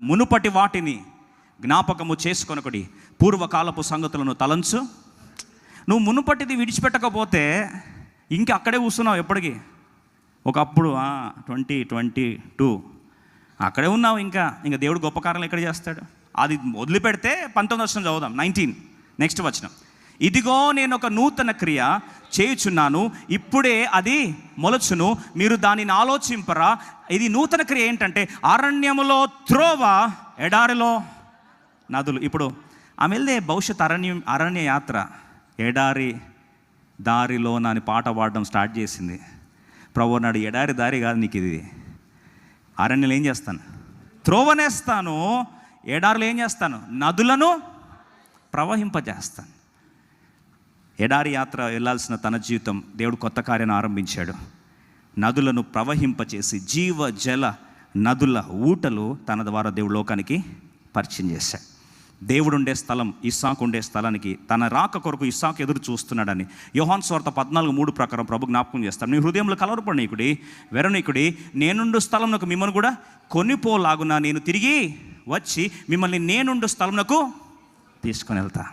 మునుపటి వాటిని జ్ఞాపకము చేసుకొనకుడి, పూర్వకాలపు సంగతులను తలంచు. నువ్వు మునుపటిది విడిచిపెట్టకపోతే ఇంక అక్కడే కూర్చున్నావు ఎప్పటికీ. ఒకప్పుడు 2022 అక్కడే ఉన్నావు. ఇంకా దేవుడు గొప్ప కార్యాలు ఎక్కడ చేస్తాడు? అది వదిలిపెడితే 19వ వచనం చదువుదాం. 19 నెక్స్ట్ వచనం. ఇదిగో నేను ఒక నూతన క్రియ చేయుచున్నాను, ఇప్పుడే అది మొలచును, మీరు దానిని ఆలోచింపరా. ఇది నూతన క్రియ ఏంటంటే అరణ్యములో త్రోవ, ఎడారిలో నదులు. ఇప్పుడు ఆమె వెళ్ళే భవిష్యత్ అరణ్య యాత్ర, ఎడారి దారిలో నాని పాట పాడడం స్టార్ట్ చేసింది. ప్రభు నాడు ఎడారి దారి కాదు నీకు ఇది, అరణ్యలో ఏం చేస్తాను? త్రోవనేస్తాను. ఎడారిలో ఏం చేస్తాను? నదులను ప్రవహింపజేస్తాను. ఎడారి యాత్ర వెళ్ళాల్సిన తన జీవితం దేవుడు కొత్త కార్యాన్ని ఆరంభించాడు. నదులను ప్రవహింపచేసి జీవ జల నదుల ఊటలు తన ద్వారా దేవుడు లోకానికి పరిచయం చేశాడు. దేవుడు ఉండే స్థలం, ఇస్సాకు ఉండే స్థలానికి తన రాక కొరకు ఇస్సాకు ఎదురు చూస్తున్నాడని యోహాను సువార్త 14:3 ప్రకారం ప్రభు జ్ఞాపకం చేస్తాడు. నీ హృదయంలో కలవరపడనీకుడి, వెరనీకుడి, నేనుండు స్థలంకు మిమ్మల్ని కూడా కొనిపోలాగున నేను తిరిగి వచ్చి మిమ్మల్ని నేనుండు స్థలంకు తీసుకొని వెళ్తా.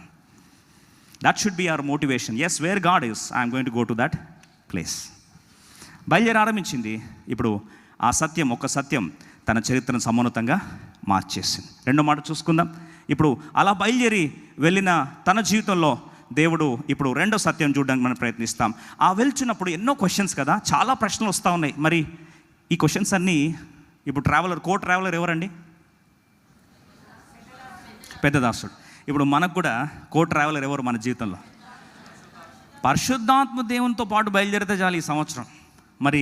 That should be our motivation. Yes, where God is, I'm going to go to that place. బయలుదేరి ఆరంభించింది. ఇప్పుడు ఆ సత్యం, ఒక సత్యం తన చరిత్రను సమున్నతంగా మార్చేసింది. రెండో మాట చూసుకుందాం. ఇప్పుడు అలా బయలుదేరి వెళ్ళిన తన జీవితంలో దేవుడు ఇప్పుడు రెండో సత్యం చూడడానికి మనం ప్రయత్నిస్తాం. ఆ వెళ్తున్నప్పుడు ఎన్నో క్వశ్చన్స్ కదా, చాలా ప్రశ్నలు వస్తూ ఉన్నాయి. మరి ఈ క్వశ్చన్స్ అన్నీ ఇప్పుడు కో ట్రావెలర్ ఎవరండి? పెద్ద దాసుడు. ఇప్పుడు మనకు కూడా కో ట్రావెలర్ ఎవరు మన జీవితంలో? పరిశుద్ధాత్మ దేవునితో పాటు బయలుదేరితే చాలు ఈ సంవత్సరం. మరి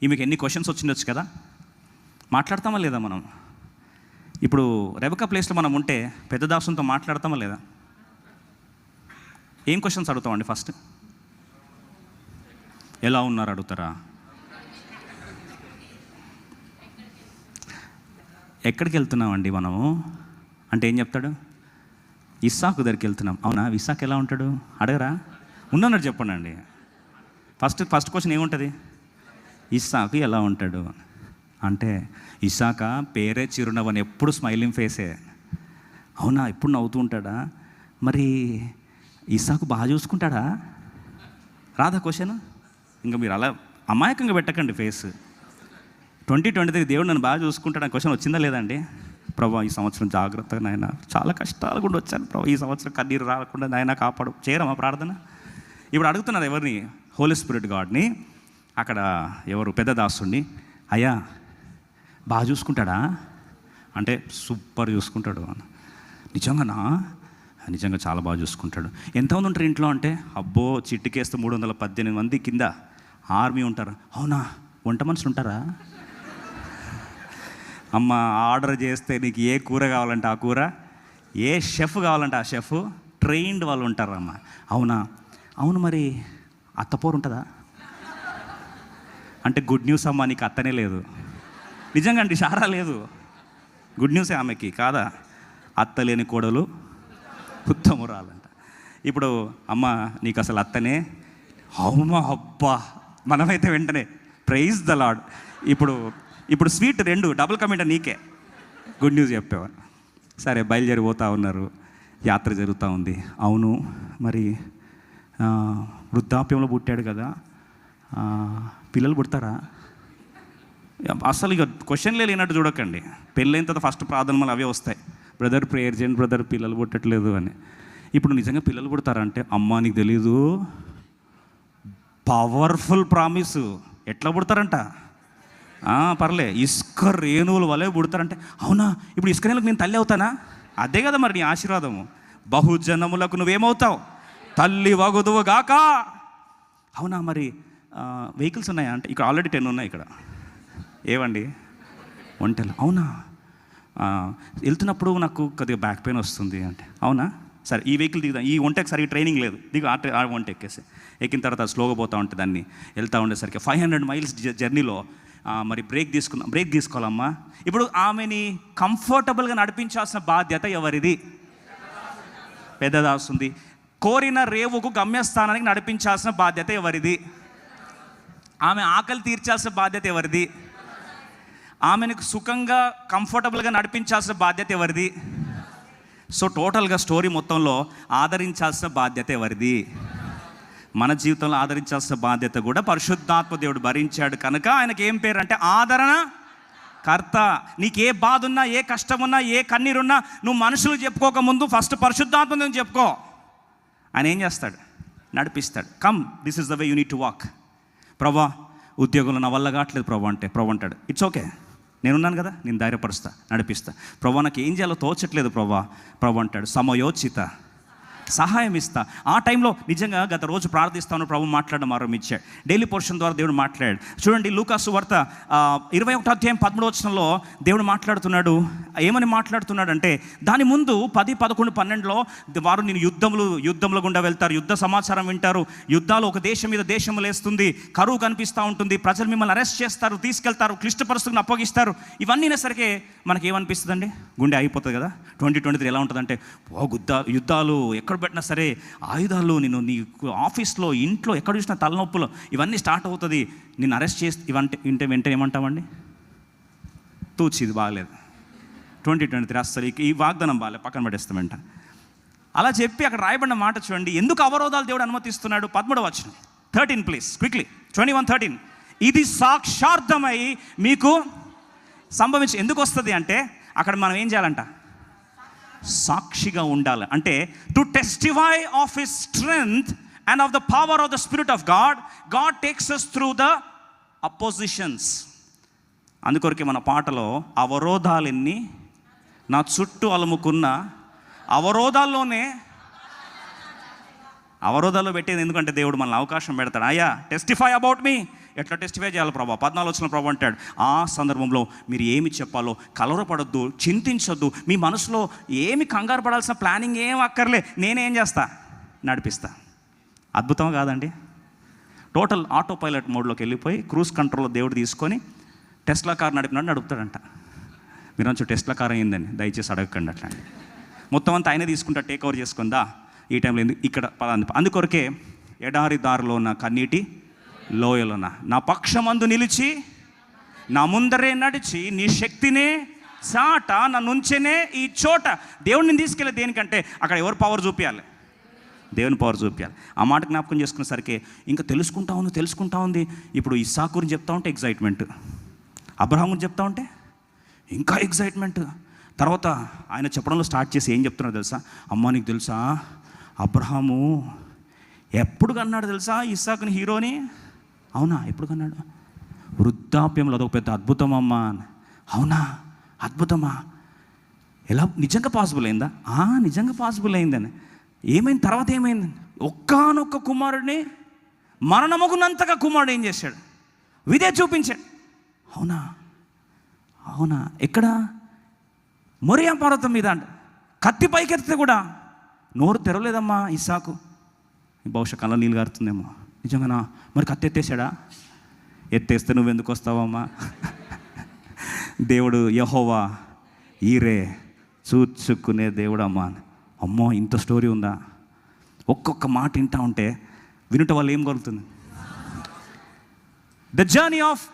ఈమెకి ఎన్ని క్వశ్చన్స్ వచ్చిండొచ్చు కదా, మాట్లాడతామా లేదా మనం? ఇప్పుడు రెబెకా ప్లేస్లో మనం ఉంటే పెద్ద దాసునితో మాట్లాడతామా లేదా? ఏం క్వశ్చన్స్ అడుగుతామండి? ఫస్ట్ ఎలా ఉన్నారు అడుగుతారా? ఎక్కడికి వెళ్తున్నామండి మనము అంటే ఏం చెప్తాడు? ఇస్సాకు దగ్గరికి వెళ్తున్నాం. అవునా, ఇస్సాకు ఎలా ఉంటాడు అడగరా? ఉన్నట్టు చెప్పండి అండి. ఫస్ట్ క్వశ్చన్ ఏముంటుంది? ఇస్సాకు ఎలా ఉంటాడు అంటే, ఇస్సాక పేరే చిరునవ్వని, ఎప్పుడు స్మైలింగ్ ఫేసే. అవునా, ఎప్పుడు నవ్వుతూ ఉంటాడా? మరి ఇస్సాకు బాగా చూసుకుంటాడా? రాదా క్వశ్చన్? ఇంకా మీరు అలా అమాయకంగా పెట్టకండి ఫేస్. 2023 దేవుడు నన్ను బాగా చూసుకుంటాడు క్వశ్చన్ వచ్చిందా లేదండి? ప్రభా ఈ సంవత్సరం జాగ్రత్తగా నాయన, చాలా కష్టాలు కూడా వచ్చాను ప్రభా, ఈ సంవత్సరం కన్నీరు రాకుండా నాయన కాపాడు. చేయరమా ప్రార్థన? ఇప్పుడు అడుగుతున్నారు ఎవరిని? హోలీ స్పిరిట్ గాడ్ని. అక్కడ ఎవరు? పెద్ద దాసుడిని. అయ్యా బాగా చూసుకుంటాడా అంటే, సూపర్ చూసుకుంటాడు. నిజంగానా? నిజంగా చాలా బాగా చూసుకుంటాడు. ఎంతమంది ఉంటారు ఇంట్లో అంటే, అబ్బో చిట్టికేస్తే 318 మంది కింద ఆర్మీ ఉంటారు. అవునా, వంట మనుషులు ఉంటారా? అమ్మ ఆర్డర్ చేస్తే నీకు ఏ కూర కావాలంటే ఆ కూర, ఏ షెఫ్ కావాలంటే ఆ షెఫ్, ట్రైన్డ్ వాళ్ళు ఉంటారమ్మ. అవునా? అవును. మరి అత్తపోరు ఉంటుందా అంటే, గుడ్ న్యూస్ అమ్మ, నీకు అత్తనే లేదు. నిజంగా అండి, సారా లేదు. గుడ్ న్యూసే ఆమెకి, కాదా? అత్త లేని కోడలు ఉత్తమురాలంట. ఇప్పుడు అమ్మ నీకు అసలు అత్తనే. అవుమా, అబ్బా, మనమైతే వెంటనే ప్రైజ్ ద లార్డ్. ఇప్పుడు స్వీట్ 2 డబుల్ కమిట్ నీకే గుడ్ న్యూస్ చెప్పేవారు. సరే బయలుదేరి పోతూ ఉన్నారు, యాత్ర జరుగుతూ ఉంది. అవును, మరి వృద్ధాప్యంలో పుట్టాడు కదా, పిల్లలు పుడతారా? అసలు ఇక క్వశ్చన్లే లేనట్టు చూడకండి. పెళ్ళైన తర్వాత ఫస్ట్ ప్రార్థన మళ్ళీ అవే వస్తాయి, బ్రదర్ ప్రేయర్ చేయండి బ్రదర్, పిల్లలు పుట్టట్లేదు అని. ఇప్పుడు నిజంగా పిల్లలు పుడతారంటే, అమ్మా నీకు తెలీదు, పవర్ఫుల్ ప్రామిస్. ఎట్లా పుడతారంట? పర్లే, ఇసుక రేణువుల వలె పుడతారంటే. అవునా, ఇప్పుడు ఇసుక రేణులకు నేను తల్లి అవుతానా? అదే కదా మరి నీ ఆశీర్వాదము. బహుజనములకు నువ్వేమవుతావు? తల్లి వగుదువు గాక. అవునా, మరి వెహికల్స్ ఉన్నాయా అంటే, ఇక్కడ ఆల్రెడీ 10 ఉన్నాయి. ఇక్కడ ఏవండి? ఒంటెలు. అవునా, వెళ్తున్నప్పుడు నాకు కొద్దిగా బ్యాక్ పెయిన్ వస్తుంది అంటే. అవునా, సరే ఈ వెహికల్ దిగుదాం. ఈ ఒంటెకి సరిగ్గా ట్రైనింగ్ లేదు, దిగు. ఆ ఒంట ఎక్కిన తర్వాత స్లోగా పోతూ ఉంటే దాన్ని వెళ్తూ ఉండేసరికి 500 మైల్స్ జర్నీలో మరి బ్రేక్ తీసుకోవాలమ్మా. ఇప్పుడు ఆమెని కంఫర్టబుల్గా నడిపించాల్సిన బాధ్యత ఎవరిది? పెద్దదాస్తుంది. కోరిన రేవుకు గమ్యస్థానానికి నడిపించాల్సిన బాధ్యత ఎవరిది? ఆమె ఆకలి తీర్చాల్సిన బాధ్యత ఎవరిది? ఆమెను సుఖంగా కంఫర్టబుల్గా నడిపించాల్సిన బాధ్యత ఎవరిది? సో టోటల్గా స్టోరీ మొత్తంలో ఆదరించాల్సిన బాధ్యత ఎవరిది? మన జీవితంలో ఆదరించాల్సిన బాధ్యత కూడా పరిశుద్ధాత్మ దేవుడు భరించాడు కనుక ఆయనకి ఏం పేరు అంటే ఆదరణ కర్త. నీకు ఏ బాధ ఉన్నా, ఏ కష్టం ఉన్నా, ఏ కన్నీరున్నా నువ్వు మనుషులు చెప్పుకోకముందు ఫస్ట్ పరిశుద్ధాత్మ దేవుని చెప్పుకో. ఆయన ఏం చేస్తాడు? నడిపిస్తాడు. Come, this is the way you need to walk. ప్రభా, ఉద్యోగంలో నా వల్ల కావట్లేదు ప్రభా అంటే ప్రభు అంటాడు, ఇట్స్ ఓకే, నేనున్నాను కదా, నేను ధైర్యపరుస్తా, నడిపిస్తా. ప్రభా, నాకు ఏం చేయాలో తోచట్లేదు ప్రభు అంటాడు, సమయోచిత సహాయం ఇస్తా. ఆ టైంలో నిజంగా గత రోజు ప్రార్థిస్తాను, ప్రభు మాట్లాడడం ఆరంభించాడు. డైలీ పోర్షన్ ద్వారా దేవుడు మాట్లాడాడు. చూడండి, లూకాసు వార్త 21వ అధ్యాయం 13వ వచనంలో దేవుడు మాట్లాడుతున్నాడు. ఏమని మాట్లాడుతున్నాడు అంటే, దాని ముందు 10, 11, 12లో వారు నేను యుద్ధముల గుండా వెళ్తారు, యుద్ధ సమాచారం వింటారు, యుద్ధాలు ఒక దేశం మీద దేశం లేస్తుంది, కరువు కనిపిస్తూ ఉంటుంది, ప్రజలు మిమ్మల్ని అరెస్ట్ చేస్తారు, తీసుకెళ్తారు, క్లిష్ట పరిస్థితులను అప్పగిస్తారు. ఇవన్నీ సరికి మనకి ఏమనిపిస్తుందండి? గుండె అయిపోతుంది కదా. 2023 ఎలా ఉంటుందంటే, యుద్ధాలు ఎక్కడ పెట్టినా సరే, ఆయుధాలు, నేను నీ ఆఫీస్లో, ఇంట్లో ఎక్కడ చూసినా తలనొప్పులు, ఇవన్నీ స్టార్ట్ అవుతుంది, నేను అరెస్ట్ చేసి వెంటనే ఏమంటామండి? తూచి, ఇది బాగలేదు, 2023 అసలు ఈ వాగ్దానం బాగాలేదు, పక్కన పడేస్తాం వెంట. అలా చెప్పి అక్కడ రాయబడిన మాట చూడండి, ఎందుకు అవరోధాలు దేవుడు అనుమతిస్తున్నాడు. 13వ వచనం, 13 ప్లీజ్, క్విక్లీ, 21:13. ఇది సాక్షార్థమై మీకు సంభవించి. ఎందుకు వస్తుంది అంటే, అక్కడ మనం ఏం చేయాలంట? సాక్షిగా ఉండాలి. అంటే to testify of his strength and of the power of the spirit of God takes us through the oppositions. అందుకొరకే మన పాటలో, అవరోధాలెన్ని నా చుట్టూ అలుముకున్న, అవరోధాల్లో పెట్టేది ఎందుకంటే దేవుడు మనల్ని అవకాశం పెడతాడు. అయ్యా, టెస్టిఫై అబౌట్ మీ. ఎట్లా టెస్టిఫై చేయాలి ప్రభా? 14 వచ్చిన ప్రభు అంటాడు, ఆ సందర్భంలో మీరు ఏమి చెప్పాలో కలవరపడొద్దు, చింతించొద్దు, మీ మనసులో ఏమి కంగారు పడాల్సిన ప్లానింగ్ ఏం అక్కర్లే, నేనేం చేస్తా? నడిపిస్తా. అద్భుతం కాదండి? టోటల్ ఆటో పైలట్ మోడ్లోకి వెళ్ళిపోయి క్రూజ్ కంట్రోల్లో దేవుడు తీసుకొని టెస్లా కార్ నడుపుతాడంట. మీరు నుంచి టెస్లా కార్ అయిందని దయచేసి అడగకండి అట్లాంటి. మొత్తం అంతా ఆయనే తీసుకుంటా, టేక్ ఓవర్ చేసుకుందా ఈ టైంలో ఎందుకు ఇక్కడ పదాన్ని. అందుకొరకే ఎడారి దారిలో ఉన్న కన్నీటి లోయలోన నా పక్షమందు నిలిచి నా ముందరే నడిచి నీ శక్తినే చాట నన్ను ఉంచెనే ఈ చోట. దేవుడిని తీసుకెళ్ళే దేనికంటే అక్కడ ఎవరు పవర్ చూపించాలి? దేవుని పవర్ చూపించాలి. ఆ మాట జ్ఞాపకం చేసుకునేసరికి ఇంకా తెలుసుకుంటా ఉంది. ఇప్పుడు ఇస్సాకు గురించి చెప్తా ఉంటే ఎగ్జైట్మెంట్, అబ్రహాం గురించి చెప్తా ఉంటే ఇంకా ఎగ్జైట్మెంట్. తర్వాత ఆయన చెప్పడంలో స్టార్ట్ చేసి ఏం చెప్తున్నాడు తెలుసా? అమ్మ, నీకు తెలుసా అబ్రహాము ఎప్పుడు కన్నాడు తెలుసా ఇస్సాకుని, హీరోని? అవునా, ఎప్పుడు కన్నాడు? వృద్ధాప్యంలో. అదొక పెద్ద అద్భుతం అమ్మా. అవునా, అద్భుతమా? ఎలా, నిజంగా పాసిబుల్ అయిందా? నిజంగా పాసిబుల్ అయిందని. ఏమైంది తర్వాత? ఏమైంది? ఒక్కనొక్క కుమారుడిని, మరణమగునంతగా కుమారుడు ఏం చేశాడు? విదే చూపించాడు. అవునా, ఎక్కడ? మొరియా పర్వతం మీద అంట. కత్తి పైకెత్తితే కూడా నోరు తెరవలేదమ్మా ఇస్సాకు. బహుశా కళ్ళ నీళ్ళు గారుతుందేమో. నిజంగానా? మరి కత్తి ఎత్తేసాడా? ఎత్తేస్తే నువ్వెందుకు వస్తావమ్మా? దేవుడు యెహోవా ఈరే, చూచుకునే దేవుడు అమ్మా. అమ్మో, ఇంత స్టోరీ ఉందా? ఒక్కొక్క మాట వింటా ఉంటే వినుట వల్ల ఏం కలుగుతుంది? The journey of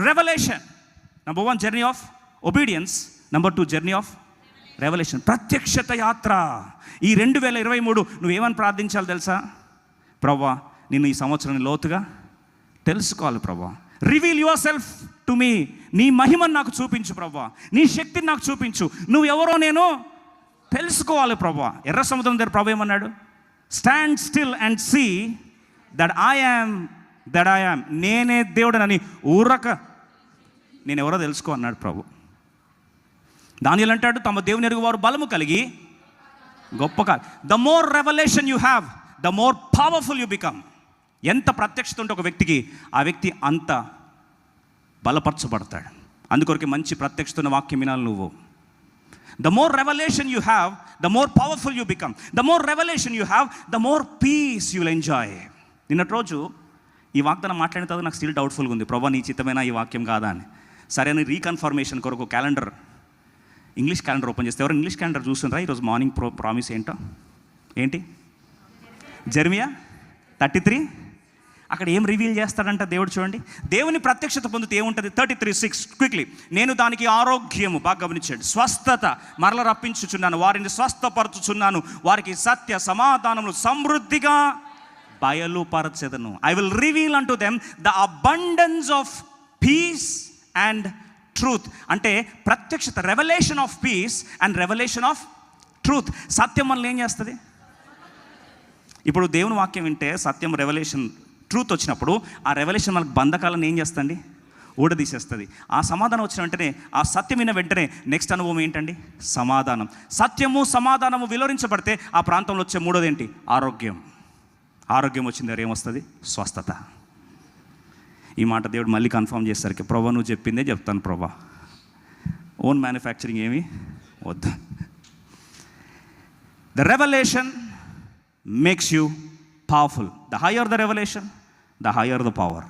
revolution. Number 1 journey of obedience, number 2 journey of revolution, ప్రత్యక్షత యాత్ర. ఈ 2023 నువ్వేమని ప్రార్థించాలి తెలుసా? ప్రభా, నిన్ను ఈ సంవత్సరం లోతుగా తెలుసుకోవాలి ప్రభా. Reveal your self to me. నీ మహిమను నాకు చూపించు ప్రభా, నీ శక్తిని నాకు చూపించు, నువ్వు ఎవరో నేను తెలుసుకోవాలి ప్రభా. ఎర్ర సముద్రం దగ్గర ప్రభు ఏమన్నాడు? Stand still and see that I am. నేనే దేవుడనని ఊరక నేను ఎవరో తెలుసుకో అన్నాడు ప్రభు. దానియేలు అంటాడు, తమ దేవుని ఎరుగు వారు బలము కలిగి గొప్ప కాదు. The more revolution you have, the more powerful you become. ఎంత ప్రత్యక్షత ఉంటే ఒక వ్యక్తికి, ఆ వ్యక్తి అంత బలపరచబడతాడు. అందుకొరకు మంచి ప్రత్యక్షత ఉన్న వాక్యం వినాలి నువ్వు. The more revolution you have, the more powerful you become. The more revolution you have, the more peace you will enjoy. నిన్నటి రోజు ఈ వాగ్దానం మాట్లాడిన తర్వాత నాకు స్టిల్ డౌట్ఫుల్గా ఉంది, ప్రభా నీ చిత్తమైన ఈ వాక్యం కాదా అని. సరే అని రీకన్ఫర్మేషన్ కొరకు క్యాలెండర్, ఇంగ్లీష్ క్యాలెండర్ ఓపెన్ చేస్తే, ఎవరు ఇంగ్లీష్ క్యాలెండర్ చూస్తుంటారా? ఈరోజు మార్నింగ్ ప్రామిస్ ఏంటి? జెర్మియా 33. అక్కడ ఏం రివీల్ చేస్తాడంట దేవుడు? చూడండి, దేవుని ప్రత్యక్షత పొందితే ఏముంటుంది? 33:6 క్విక్లీ. నేను దానికి ఆరోగ్యము, బాగా గమనించండి, స్వస్థత మరల రప్పించుచున్నాను, వారిని స్వస్థపరచుచున్నాను, వారికి సత్య సమాధానములు సమృద్ధిగా బయలుపరచెదను. I will reveal unto them the abundance of peace and truth. అంటే ప్రత్యక్షత, revolution of peace and revolution of truth. సత్యం మనల్ని ఏం చేస్తుంది? ఇప్పుడు దేవుని వాక్యం వింటే సత్యం, రెవల్యూషన్, ట్రూత్ వచ్చినప్పుడు ఆ రెవల్యూషన్ మనకు బంధకాలను ఏం చేస్తుంది? ఊడదీసేస్తుంది. ఆ సమాధానం వచ్చిన వెంటనే, ఆ సత్యం విన్న వెంటనే నెక్స్ట్ అనుభవం ఏంటండి? సమాధానం. సత్యము సమాధానము వివరించబడితే ఆ ప్రాంతంలో వచ్చే మూడోది ఏంటి? ఆరోగ్యం. ఆరోగ్యం వచ్చింది దగ్గర ఏమొస్తుంది? స్వస్థత. ఈ మాట దేవుడు మళ్ళీ కన్ఫర్మ్ చేసేసరికి, ప్రభా నువ్వు చెప్పిందే చెప్తాను ప్రభా, ఓన్ మ్యానుఫ్యాక్చరింగ్ ఏమి వద్దు. The revolution makes you powerful. The higher the revelation, the higher the power.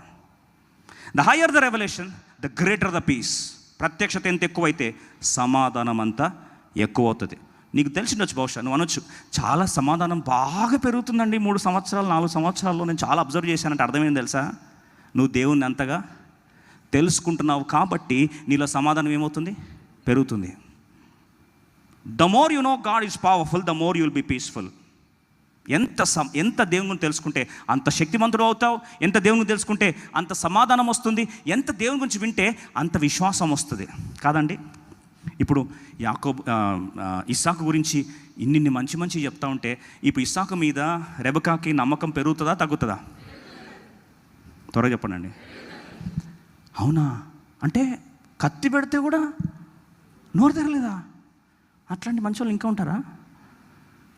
The higher the revelation, the greater the peace. ప్రత్యక్షత ఎంత ఎక్కువైతే సమాధానం అంతా ఎక్కువ అవుతుంది. నీకు తెలిసిండొచ్చు, బహుశా నువ్వు అనొచ్చు, చాలా సమాధానం బాగా పెరుగుతుందండి 3 సంవత్సరాలు 4 సంవత్సరాల్లో, నేను చాలా అబ్జర్వ్ చేశానంటే అర్థమైంది తెలుసా? నువ్వు దేవుణ్ణి అంతగా తెలుసుకుంటున్నావు కాబట్టి నీలో సమాధానం ఏమవుతుంది? పెరుగుతుంది. The more you know God is powerful, the more you will be peaceful. ఎంత దేవుని తెలుసుకుంటే అంత శక్తిమంతుడు అవుతావు. ఎంత దేవుని తెలుసుకుంటే అంత సమాధానం వస్తుంది. ఎంత దేవుని గురించి వింటే అంత విశ్వాసం వస్తుంది. కాదండి? ఇప్పుడు ఇస్సాకు గురించి ఇన్ని మంచి చెప్తా ఉంటే, ఇప్పుడు ఇస్సాకు మీద రెబెకాకి నమ్మకం పెరుగుతుందా తగ్గుతుందా? త్వరగా చెప్పండి. అవునా? అంటే కత్తి పెడితే కూడా నోరు తెరలేదా? అట్లాంటి మంచి వాళ్ళు ఇంకా ఉంటారా?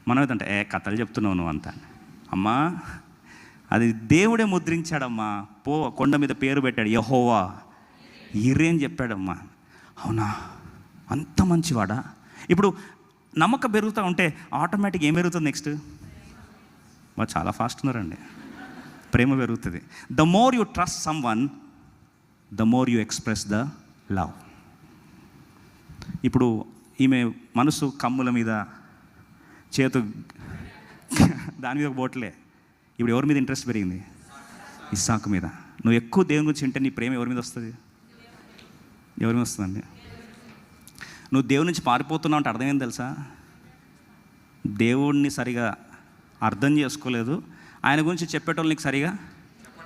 మనం ఏదంటే కథలు చెప్తున్నావు నువ్వు అంతా. అమ్మా, అది దేవుడే ముద్రించాడమ్మా. కొండ మీద పేరు పెట్టాడు, యెహోవా ఇర్రే అని చెప్పాడమ్మా. అవునా? అంత మంచివాడా? ఇప్పుడు నమ్మకం పెరుగుతూ ఉంటే ఆటోమేటిక్ ఏం పెరుగుతుంది నెక్స్ట్? వాళ్ళు చాలా ఫాస్ట్ ఉన్నారండి. ప్రేమ పెరుగుతుంది. The more you trust some one, the more you express the love. ఇప్పుడు ఈమె మనసు కమ్ముల మీద, చేతు దాని మీద పోట్లే. ఇప్పుడు ఎవరి మీద ఇంట్రెస్ట్ పెరిగింది? ఇస్సాకు మీద. నువ్వు ఎక్కువ దేవుని గురించి వింటే నీ ప్రేమ ఎవరి మీద వస్తుంది? ఎవరి మీద వస్తుందండి? నువ్వు దేవుడి నుంచి పారిపోతున్నావు అంటే అర్థమేం తెలుసా? దేవుడిని సరిగా అర్థం చేసుకోలేదు, ఆయన గురించి చెప్పేటోళ్ళు నీకు సరిగా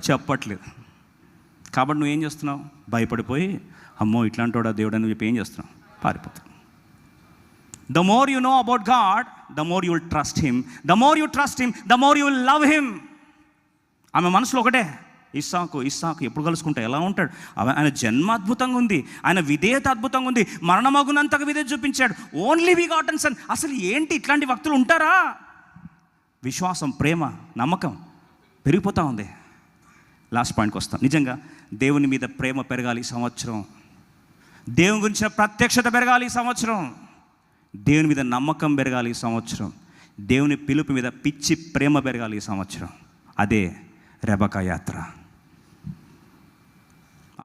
చెప్పట్లేదు. కాబట్టి నువ్వేం చేస్తున్నావు? భయపడిపోయి, అమ్మో ఇట్లాంటి వాడా దేవుడు అని చెప్పి ఏం చేస్తున్నావు? పారిపోతావు. The more you know about God, the more you will trust Him. The more you trust Him, the more you will love Him. ఆమె మనసులో ఒకటే, ఇస్సాకు ఎప్పుడు కలుసుకుంటా ఎలా ఉంటాడు? ఆయన జన్మ అద్భుతంగా ఉంది, ఆయన విధేయత అద్భుతంగా ఉంది, మరణమగునంతగా విధేయత చూపించాడు, ఓన్లీ బిగాటన్ సన్. అసలు ఏంటి ఇట్లాంటి భక్తులు ఉంటారా? విశ్వాసం, ప్రేమ, నమ్మకం పెరిగిపోతూ ఉంది. లాస్ట్ పాయింట్కి వస్తాం. నిజంగా దేవుని మీద ప్రేమ పెరగాలి ఈ సంవత్సరం. దేవుని గురించిన ప్రత్యక్షత పెరగాలి ఈ సంవత్సరం. దేవుని మీద నమ్మకం పెరగాలి ఈ సంవత్సరం. దేవుని పిలుపు మీద పిచ్చి ప్రేమ పెరగాలి ఈ సంవత్సరం. అదే రెబెకా యాత్ర.